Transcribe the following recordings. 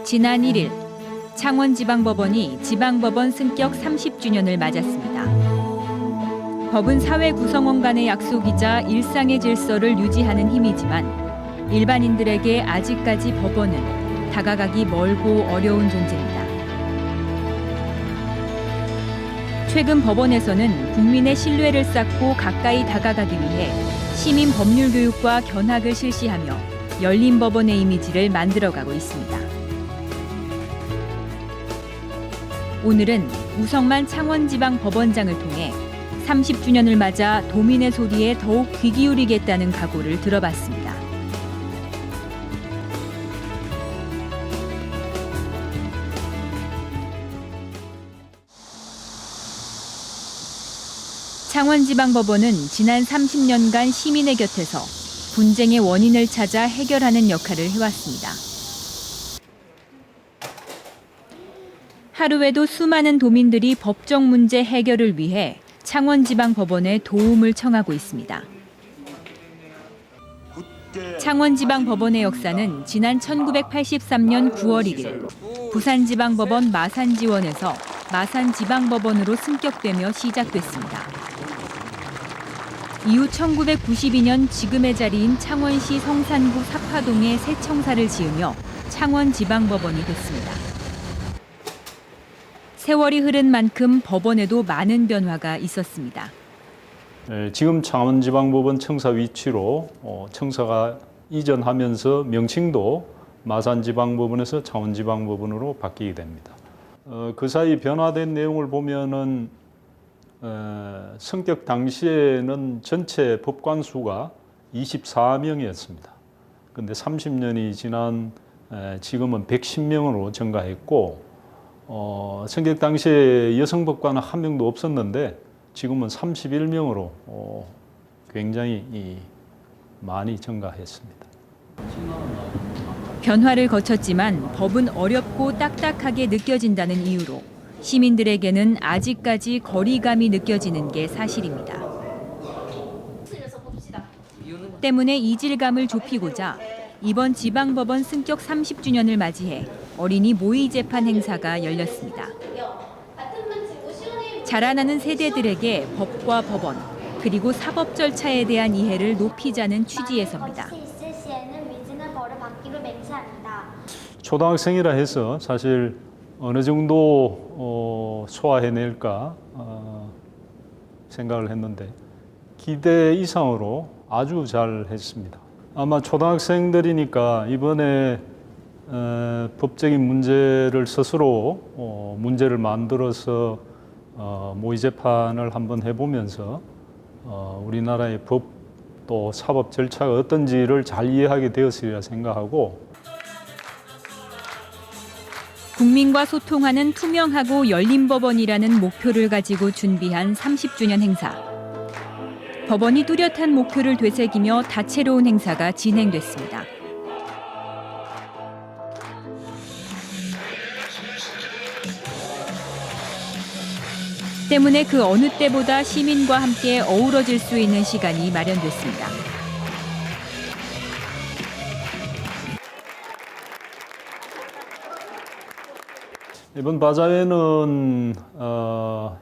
지난 1일 창원지방법원이 지방법원 승격 30주년을 맞았습니다. 법은 사회 구성원 간의 약속이자 일상의 질서를 유지하는 힘이지만 일반인들에게 아직까지 법원은 다가가기 멀고 어려운 존재입니다. 최근 법원에서는 국민의 신뢰를 쌓고 가까이 다가가기 위해 시민 법률 교육과 견학을 실시하며 열린 법원의 이미지를 만들어가고 있습니다. 오늘은 우성만 창원지방법원장을 통해 30주년을 맞아 도민의 소리에 더욱 귀 기울이겠다는 각오를 들어봤습니다. 창원지방법원은 지난 30년간 시민의 곁에서 분쟁의 원인을 찾아 해결하는 역할을 해왔습니다. 하루에도 수많은 도민들이 법적 문제 해결을 위해 창원지방법원에 도움을 청하고 있습니다. 창원지방법원의 역사는 지난 1983년 9월 1일 부산지방법원 마산지원에서 마산지방법원으로 승격되며 시작됐습니다. 이후 1992년 지금의 자리인 창원시 성산구 사파동에 새 청사를 지으며 창원지방법원이 됐습니다. 세월이 흐른 만큼 법원에도 많은 변화가 있었습니다. 지금 창원지방법원 청사 위치로 청사가 이전하면서 명칭도 마산지방법원에서 창원지방법원으로 바뀌게 됩니다. 그 사이 변화된 내용을 보면은 성격 당시에는 전체 법관 수가 24명이었습니다. 그런데 30년이 지난 지금은 110명으로 증가했고 성격 당시에 여성 법관은 한 명도 없었는데 지금은 31명으로 굉장히 많이 증가했습니다. 변화를 거쳤지만 법은 어렵고 딱딱하게 느껴진다는 이유로 시민들에게는 아직까지 거리감이 느껴지는 게 사실입니다. 때문에 이질감을 좁히고자 이번 지방법원 승격 30주년을 맞이해 어린이 모의 재판 행사가 열렸습니다. 자라나는 세대들에게 법과 법원, 그리고 사법 절차에 대한 이해를 높이자는 취지에서입니다. 초등학생이라 해서 사실 어느 정도 소화해낼까 생각을 했는데 기대 이상으로 아주 잘 했습니다. 아마 초등학생들이니까 이번에 법적인 문제를 스스로 문제를 만들어서 모의재판을 한번 해보면서 우리나라의 법 또 사법 절차가 어떤지를 잘 이해하게 되었으리라 생각하고 국민과 소통하는 투명하고 열린 법원이라는 목표를 가지고 준비한 30주년 행사. 법원이 뚜렷한 목표를 되새기며 다채로운 행사가 진행됐습니다. 때문에 그 어느 때보다 시민과 함께 어우러질 수 있는 시간이 마련됐습니다. 이번 바자회는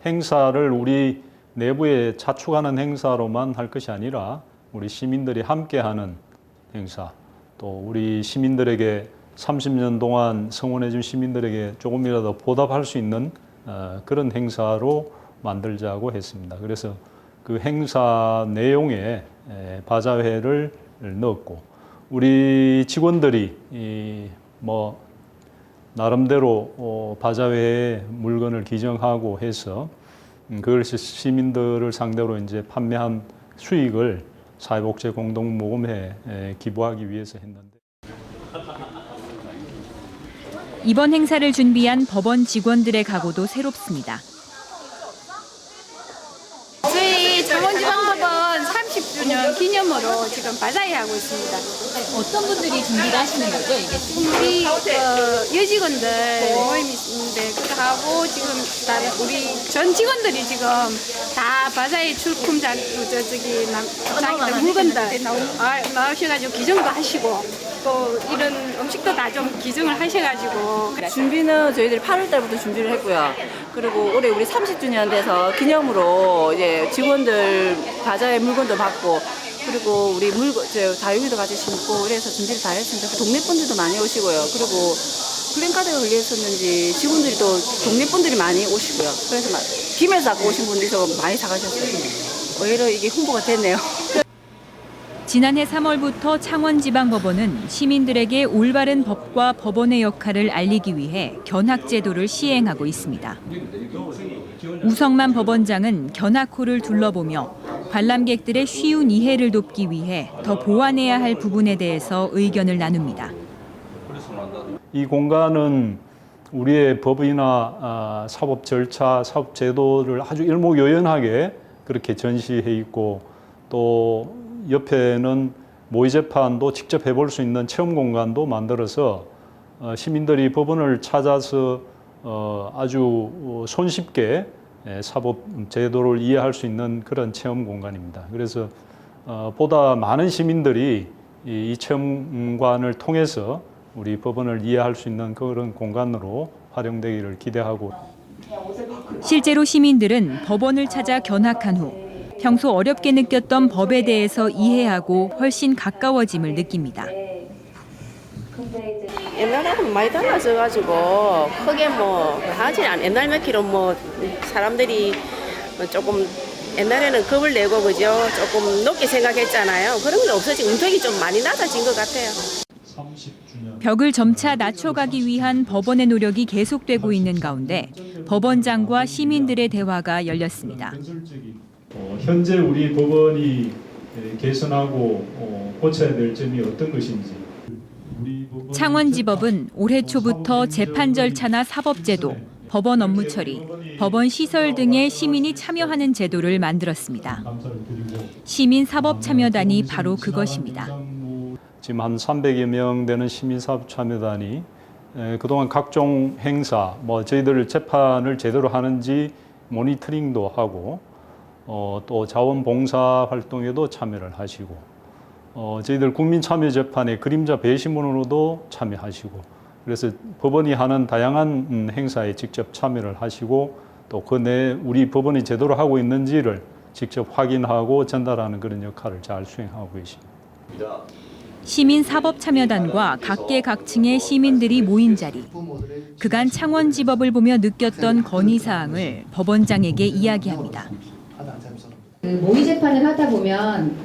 행사를 우리 내부에 자축하는 행사로만 할 것이 아니라 우리 시민들이 함께하는 행사, 또 우리 시민들에게 30년 동안 성원해 준 시민들에게 조금이라도 보답할 수 있는 그런 행사로 만들자고 했습니다. 그래서 그 행사 내용에 바자회를 넣었고 우리 직원들이 나름대로 바자회에 물건을 기증하고 해서 그걸 시민들을 상대로 이제 판매한 수익을 사회복지 공동모금회에 기부하기 위해서 했는데 이번 행사를 준비한 법원 직원들의 각오도 새롭습니다. 저희 창원지방법원 30주년 기념으로 지금 바자회 하고 있습니다. 어떤 분들이 준비를 하시는 거죠, 이게? 우리 여직원들 모임이 있는데 그거 하고 지금 다른 우리 전 직원들이 지금 다 바자회 출품 자기들 물건들 나오셔가지고 기증도 하시고 있고 이런 음식도 다 좀 기증을 하셔가지고 준비는 저희들이 8월 달부터 준비를 했고요. 그리고 올해 우리 30주년 돼서 기념으로 이제 직원들 바자회 물건도 받고 그리고 우리 다육이도 같이 심고 그래서 준비를 다 했습니다. 동네 분들도 많이 오시고요. 그리고 플랜카드가 걸려있었는지 직원들이 또 동네 분들이 많이 오시고요. 그래서 막 김에서 갖고 오신 분들이 더 많이 사가셨어요. 오히려 이게 홍보가 됐네요. 지난해 3월부터 창원지방법원은 시민들에게 올바른 법과 법원의 역할을 알리기 위해 견학제도를 시행하고 있습니다. 우성만 법원장은 견학호를 둘러보며 관람객들의 쉬운 이해를 돕기 위해 더 보완해야 할 부분에 대해서 의견을 나눕니다. 이 공간은 우리의 법이나 사법 절차, 사법 제도를 아주 일목요연하게 그렇게 전시해 있고 또 옆에는 모의 재판도 직접 해볼 수 있는 체험 공간도 만들어서 시민들이 법원을 찾아서 아주 손쉽게 사법 제도를 이해할 수 있는 그런 체험 공간입니다. 그래서 보다 많은 시민들이 이 체험관을 통해서 우리 법원을 이해할 수 있는 그런 공간으로 활용되기를 기대하고 실제로 시민들은 법원을 찾아 견학한 후 평소 어렵게 느꼈던 법에 대해서 이해하고 훨씬 가까워짐을 느낍니다. 옛날하고는 많이 달라져가지고 크게 뭐 하지 않. 옛날 몇키로 뭐 사람들이 조금 옛날에는 겁을 내고 그죠 조금 높게 생각했잖아요. 그런 게 없어지고 운동이 좀 많이 낮아진 것 같아요. 벽을 점차 낮춰가기 위한 법원의 노력이 계속되고 있는 가운데 법원장과 시민들의 대화가 열렸습니다. 현재 우리 법원이 개선하고 고쳐야 될 점이 어떤 것인지. 창원지법은 올해 초부터 재판 절차나 사법제도, 법원 업무 처리, 법원 시설 등의 시민이 참여하는 제도를 만들었습니다. 시민 사법 참여단이 바로 그것입니다. 지금 한 300여 명 되는 시민 사법 참여단이 그동안 각종 행사, 저희들 재판을 제대로 하는지 모니터링도 하고 또 자원봉사 활동에도 참여를 하시고 저희들 국민참여재판의 그림자 배심원으로도 참여하시고 그래서 법원이 하는 다양한 행사에 직접 참여를 하시고 또 그 내에 우리 법원이 제대로 하고 있는지를 직접 확인하고 전달하는 그런 역할을 잘 수행하고 계십니다. 시민사법참여단과 각계각층의 시민들이 모인 자리. 그간 창원지법을 보며 느꼈던 건의사항을 법원장에게 이야기합니다. 모의 재판을 하다 보면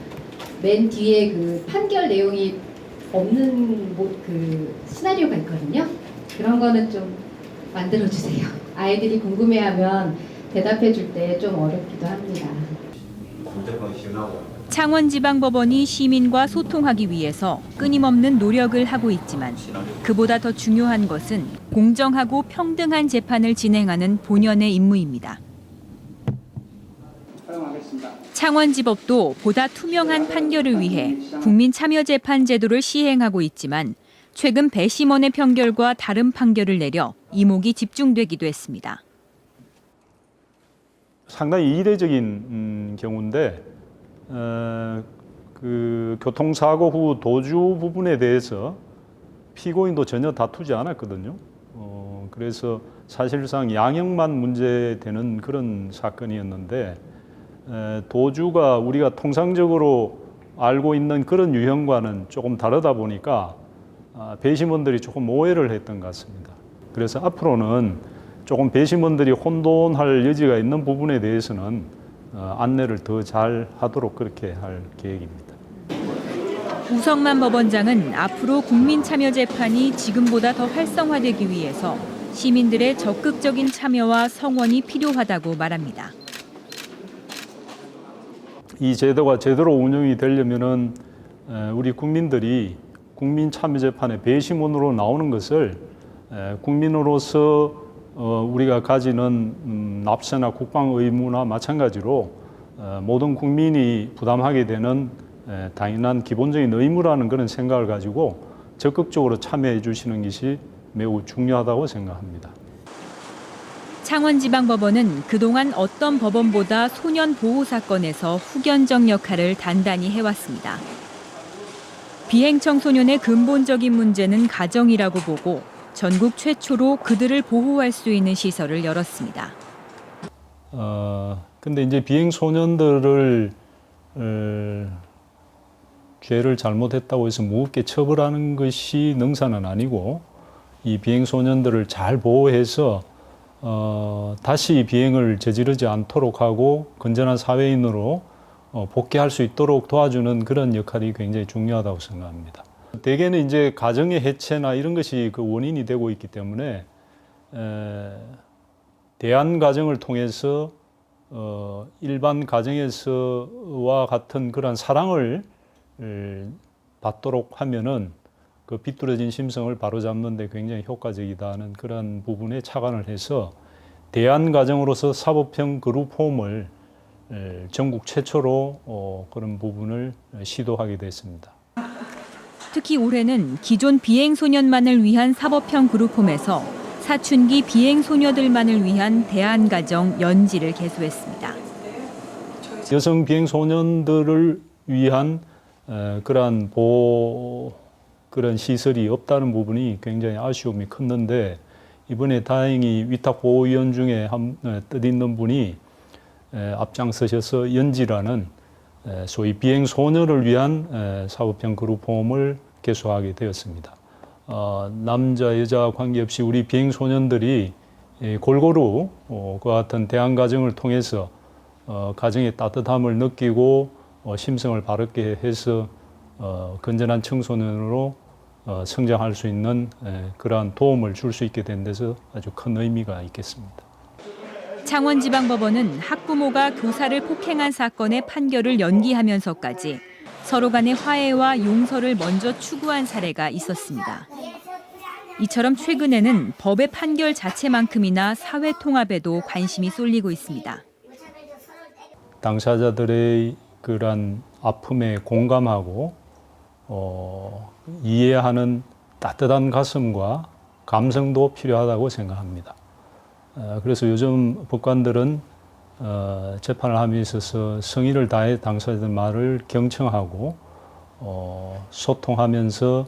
맨 뒤에 그 판결 내용이 없는 그 시나리오가 있거든요. 그런 거는 좀 만들어 주세요. 아이들이 궁금해하면 대답해 줄 때 좀 어렵기도 합니다. 창원지방법원이 시민과 소통하기 위해서 끊임없는 노력을 하고 있지만 그보다 더 중요한 것은 공정하고 평등한 재판을 진행하는 본연의 임무입니다. 창원지법도 보다 투명한 판결을 위해 국민참여재판 제도를 시행하고 있지만 최근 배심원의 판결과 다른 판결을 내려 이목이 집중되기도 했습니다. 상당히 이례적인 경우인데 그 교통사고 후 도주 부분에 대해서 피고인도 전혀 다투지 않았거든요. 그래서 사실상 양형만 문제되는 그런 사건이었는데 도주가 우리가 통상적으로 알고 있는 그런 유형과는 조금 다르다 보니까 배심원들이 조금 오해를 했던 것 같습니다. 그래서 앞으로는 조금 배심원들이 혼돈할 여지가 있는 부분에 대해서는 안내를 더 잘 하도록 그렇게 할 계획입니다. 우성만 법원장은 앞으로 국민참여재판이 지금보다 더 활성화되기 위해서 시민들의 적극적인 참여와 성원이 필요하다고 말합니다. 이 제도가 제대로 운영이 되려면은 우리 국민들이 국민참여재판의 배심원으로 나오는 것을 국민으로서 우리가 가지는 납세나 국방 의무나 마찬가지로 모든 국민이 부담하게 되는 당연한 기본적인 의무라는 그런 생각을 가지고 적극적으로 참여해 주시는 것이 매우 중요하다고 생각합니다. 창원지방법원은 그동안 어떤 법원보다 소년 보호 사건에서 후견적 역할을 단단히 해왔습니다. 비행 청소년의 근본적인 문제는 가정이라고 보고 전국 최초로 그들을 보호할 수 있는 시설을 열었습니다. 근데 이제 비행 소년들을 죄를 잘못했다고 해서 무겁게 처벌하는 것이 능사는 아니고 이 비행 소년들을 잘 보호해서 다시 비행을 저지르지 않도록 하고 건전한 사회인으로 복귀할 수 있도록 도와주는 그런 역할이 굉장히 중요하다고 생각합니다. 대개는 이제 가정의 해체나 이런 것이 그 원인이 되고 있기 때문에 대안 가정을 통해서 일반 가정에서와 같은 그런 사랑을 받도록 하면은 그 비뚤어진 심성을 바로잡는 데 굉장히 효과적이다는 그런 부분에 착안을 해서 대안 가정으로서 사법형 그룹 홈을 전국 최초로 그런 부분을 시도하게 됐습니다. 특히 올해는 기존 비행 소년만을 위한 사법형 그룹홈에서 사춘기 비행 소녀들만을 위한 대안 가정 연지를 개소했습니다. 여성 비행 소년들을 위한 그러한 그런 시설이 없다는 부분이 굉장히 아쉬움이 컸는데 이번에 다행히 위탁보호위원 중에 뜻있는 분이 앞장서셔서 연지라는 소위 비행 소녀를 위한 사법형 그룹홈을 개소하게 되었습니다. 남자 여자 관계없이 우리 비행 소년들이 골고루 그와 같은 대안 가정을 통해서 가정의 따뜻함을 느끼고 심성을 바르게 해서 건전한 청소년으로 성장할 수 있는 그러한 도움을 줄 수 있게 된 데서 아주 큰 의미가 있겠습니다. 창원지방법원은 학부모가 교사를 폭행한 사건의 판결을 연기하면서까지 서로 간의 화해와 용서를 먼저 추구한 사례가 있었습니다. 이처럼 최근에는 법의 판결 자체만큼이나 사회 통합에도 관심이 쏠리고 있습니다. 당사자들의 그런 아픔에 공감하고 이해하는 따뜻한 가슴과 감성도 필요하다고 생각합니다. 그래서 요즘 법관들은 재판을 함에 있어서 성의를 다해 당사자들 말을 경청하고 소통하면서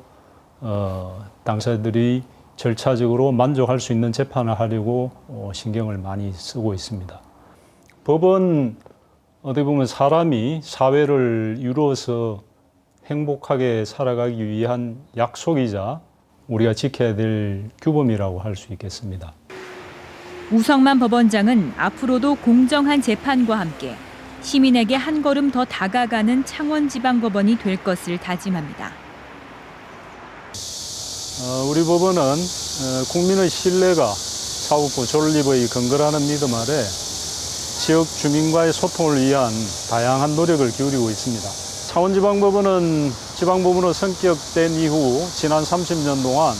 당사자들이 절차적으로 만족할 수 있는 재판을 하려고 신경을 많이 쓰고 있습니다. 법은 어떻게 보면 사람이 사회를 이루어서 행복하게 살아가기 위한 약속이자 우리가 지켜야 될 규범이라고 할 수 있겠습니다. 우성만 법원장은 앞으로도 공정한 재판과 함께 시민에게 한 걸음 더 다가가는 창원지방법원이 될 것을 다짐합니다. 우리 법원은 국민의 신뢰가 사법부 존립의 근거라는 믿음 아래 지역 주민과의 소통을 위한 다양한 노력을 기울이고 있습니다. 창원지방법원은 지방법원으로 성격된 이후 지난 30년 동안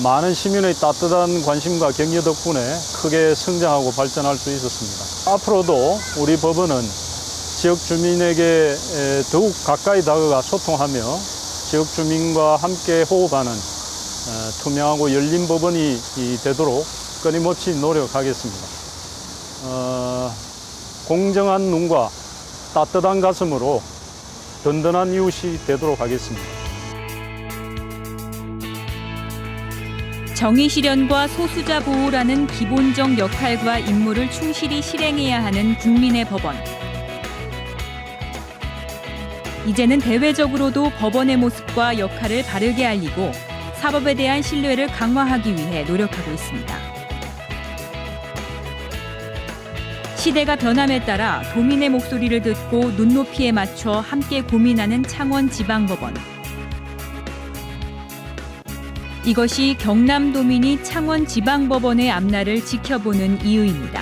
많은 시민의 따뜻한 관심과 격려 덕분에 크게 성장하고 발전할 수 있었습니다. 앞으로도 우리 법원은 지역 주민에게 더욱 가까이 다가가 소통하며 지역 주민과 함께 호흡하는 투명하고 열린 법원이 되도록 끊임없이 노력하겠습니다. 공정한 눈과 따뜻한 가슴으로 든든한 이웃이 되도록 하겠습니다. 정의 실현과 소수자 보호라는 기본적 역할과 임무를 충실히 실행해야 하는 국민의 법원. 이제는 대외적으로도 법원의 모습과 역할을 바르게 알리고 사법에 대한 신뢰를 강화하기 위해 노력하고 있습니다. 시대가 변함에 따라 도민의 목소리를 듣고 눈높이에 맞춰 함께 고민하는 창원지방법원. 이것이 경남도민이 창원지방법원의 앞날을 지켜보는 이유입니다.